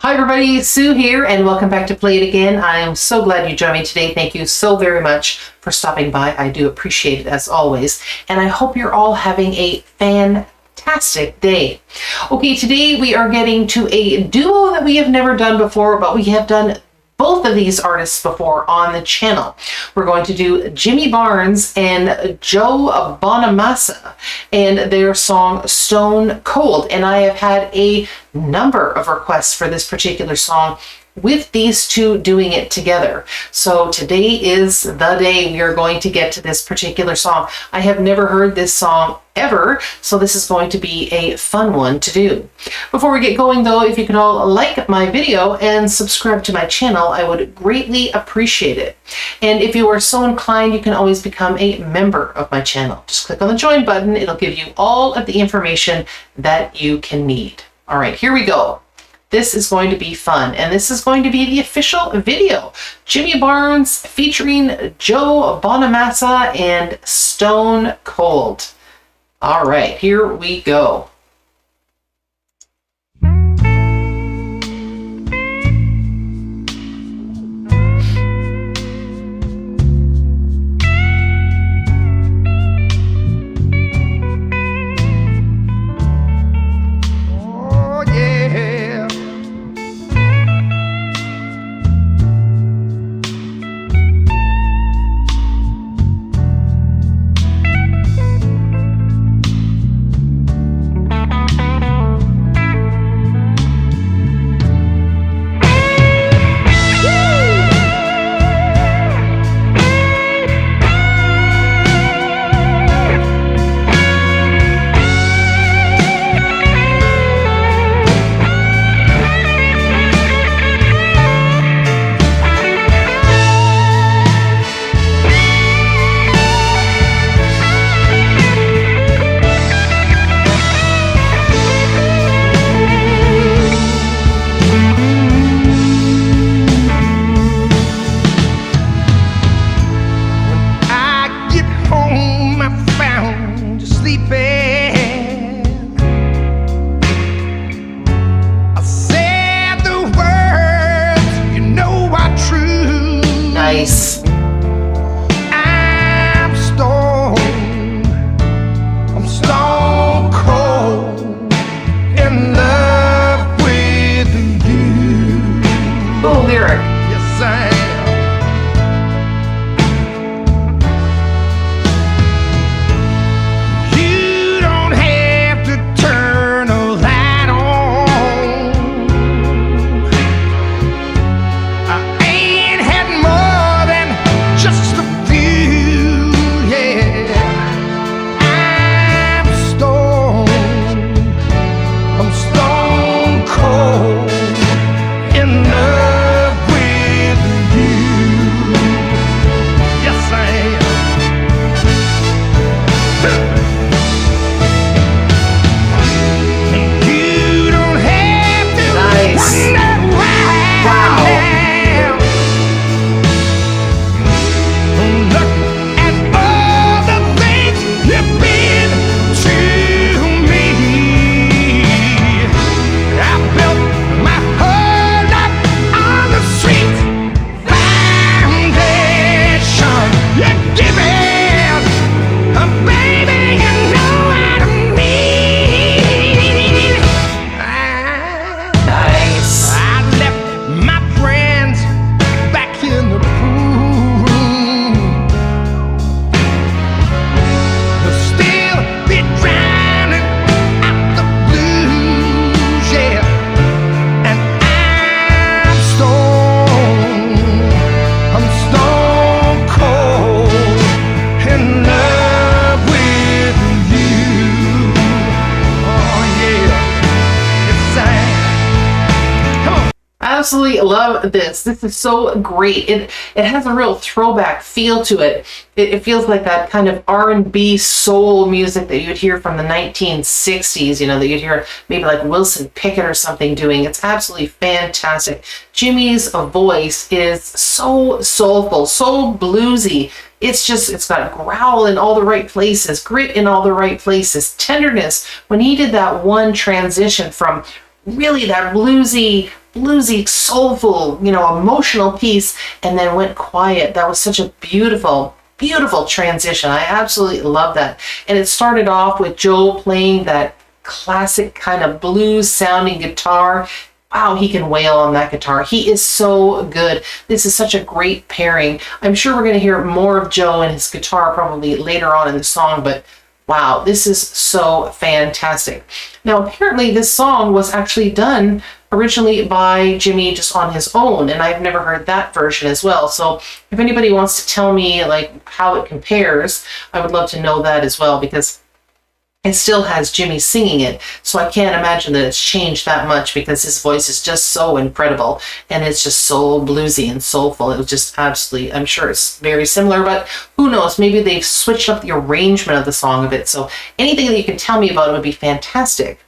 Hi everybody, Sue here and welcome back to Play It Again. I am so glad you joined me today. Thank you so very much for stopping by. I do appreciate it as always. And I hope you're all having a fantastic day. Okay, today we are getting to a duo that we have never done before, but we have done both of these artists before on the channel. We're going to do Jimmy Barnes and Joe Bonamassa and their song Stone Cold. And I have had a number of requests for this particular song with these two doing it together. So today is the day we are going to get to this particular song. I have never heard this song ever, so this is going to be a fun one to do. Before we get going though, if you could all like my video and subscribe to my channel, I would greatly appreciate it. And if you are so inclined, you can always become a member of my channel. Just click on the join button. It'll give you all of the information that you can need. All right, here we go. This is going to be fun, and this is going to be the official video. Jimmy Barnes featuring Joe Bonamassa and Stone Cold. All right, here we go. Nice. I'm stone cold in love with you. Oh, lyric. Yes, I am. You don't have to turn a light on. I ain't had more than just a few, yeah. I'm stone cold in love with you. Yes, I am. You don't have to Nice. wonder why. Wow. Now. Look at all the things you've been to me. I built my whole life on the sweet foundation you're giving. Baby, you know what I mean. Nice. I left my friends back in the pool. They'll still be drowning out the blues, yeah. And I'm stone cold in love with you. Oh yeah, yes I am. Come on. I absolutely love this. This is so great. It has a real throwback feel to it. It feels like that kind of R&B soul music that you'd hear from the 1960s, you know, that you'd hear maybe like Wilson Pickett or something doing. It's absolutely fantastic. Jimmy's voice is so soulful, so bluesy. It's got growl in all the right places, grit in all the right places, tenderness. When he did that one transition from really that bluesy, soulful, you know, emotional piece, and then went quiet. That was such a beautiful transition. I absolutely love that. And it started off with Joe playing that classic kind of blues sounding guitar. Wow, he can wail on that guitar. He is so good. This is such a great pairing. I'm sure we're going to hear more of Joe and his guitar probably later on in the song, but wow, this is so fantastic. Now, apparently this song was actually done originally by Jimmy just on his own, and I've never heard that version as well. So if anybody wants to tell me like how it compares, I would love to know that as well, because it still has Jimmy singing it, so I can't imagine that it's changed that much, because his voice is just so incredible and it's just so bluesy and soulful. It was just absolutely, I'm sure it's very similar, but who knows, maybe they've switched up the arrangement of the song a bit. So anything that you can tell me about it would be fantastic.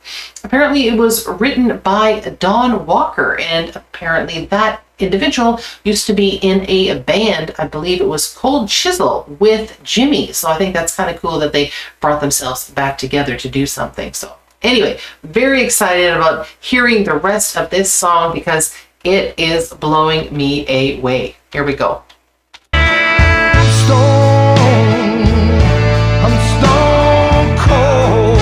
Apparently it was written by Don Walker, and apparently that individual used to be in a band, I believe it was Cold Chisel, with Jimmy. So I think that's kind of cool that they brought themselves back together to do something. So anyway, very excited about hearing the rest of this song, because it is blowing me away. Here we go. I'm stone cold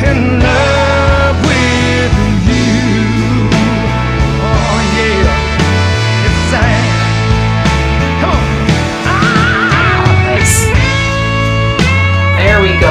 in love with you. Oh yeah, yes I am. Come on. Nice. There we go.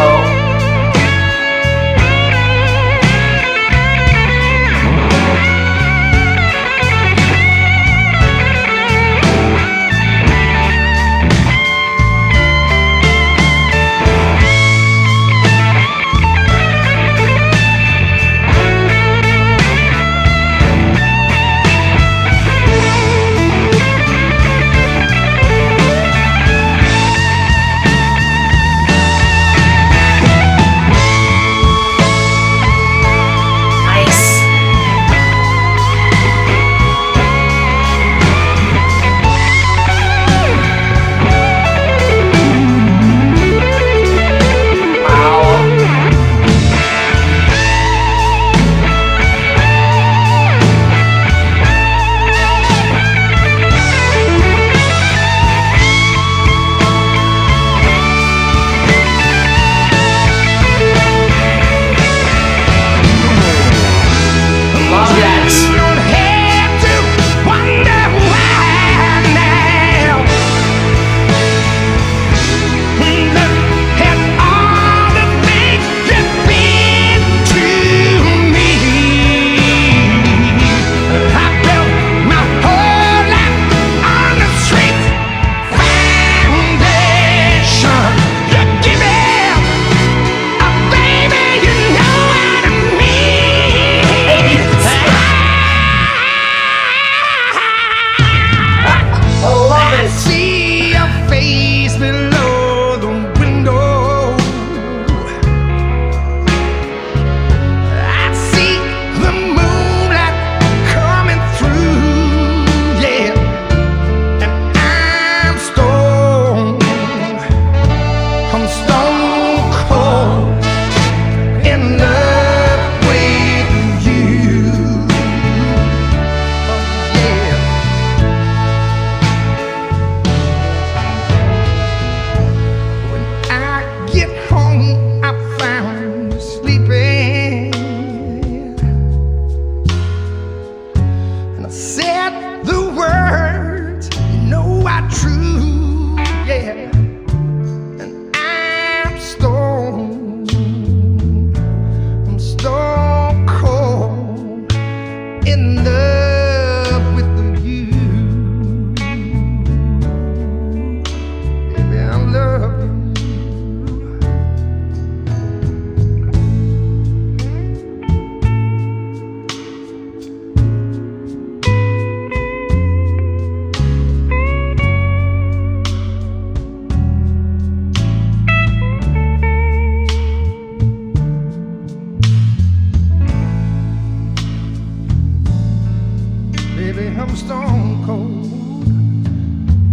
I'm stone cold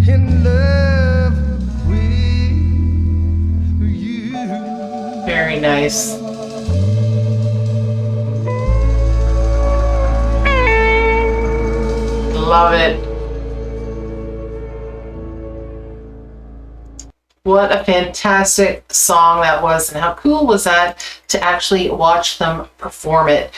in love with you. Very nice. Love it. What a fantastic song that was, and how cool was that to actually watch them perform it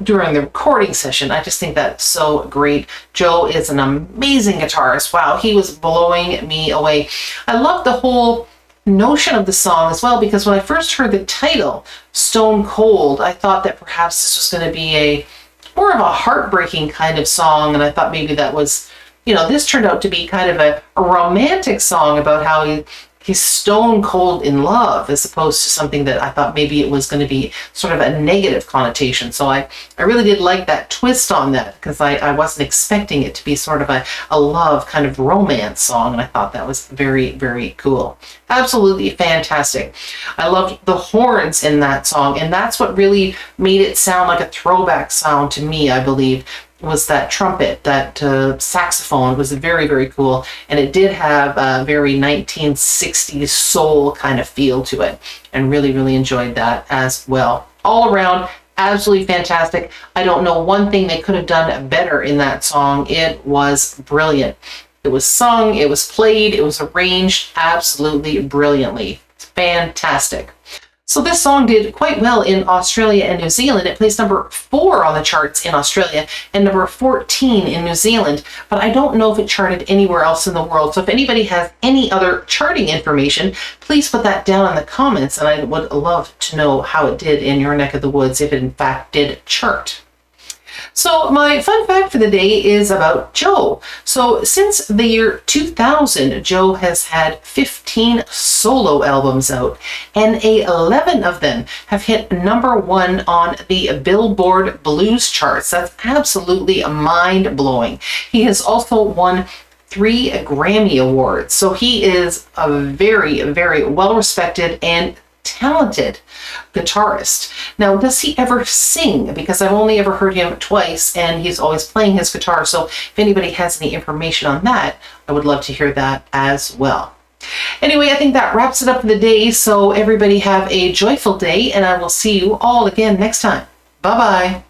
during the recording session. I just think that's so great. Joe is an amazing guitarist. Wow, he was blowing me away. I love the whole notion of the song as well, because when I first heard the title, Stone Cold, I thought that perhaps this was going to be a more of a heartbreaking kind of song, and I thought maybe that was, this turned out to be kind of a romantic song about how he's stone cold in love, as opposed to something that I thought maybe it was going to be sort of a negative connotation. So I really did like that twist on that, because I wasn't expecting it to be sort of a love kind of romance song, and I thought that was very, very cool. Absolutely fantastic. I loved the horns in that song, and that's what really made it sound like a throwback sound to me, I believe, was that trumpet, that saxophone was very, very cool. And it did have a very 1960s soul kind of feel to it, and really, really enjoyed that as well. All around, absolutely fantastic. I don't know one thing they could have done better in that song. It was brilliant. It was sung, it was played, it was arranged absolutely brilliantly. It's fantastic. So this song did quite well in Australia and New Zealand. It placed number 4 on the charts in Australia and number 14 in New Zealand, but I don't know if it charted anywhere else in the world. So if anybody has any other charting information, please put that down in the comments, and I would love to know how it did in your neck of the woods, if it in fact did chart. So my fun fact for the day is about Joe. So since the year 2000, Joe has had 15 solo albums out, and 11 of them have hit number 1 on the Billboard Blues charts. That's absolutely mind-blowing. He has also won 3 Grammy Awards. So he is a very, very well-respected and talented guitarist. Now, does he ever sing? Because I've only ever heard him twice, and he's always playing his guitar. So if anybody has any information on that, I would love to hear that as well. Anyway, I think that wraps it up for the day. So everybody have a joyful day, and I will see you all again next time. Bye-bye.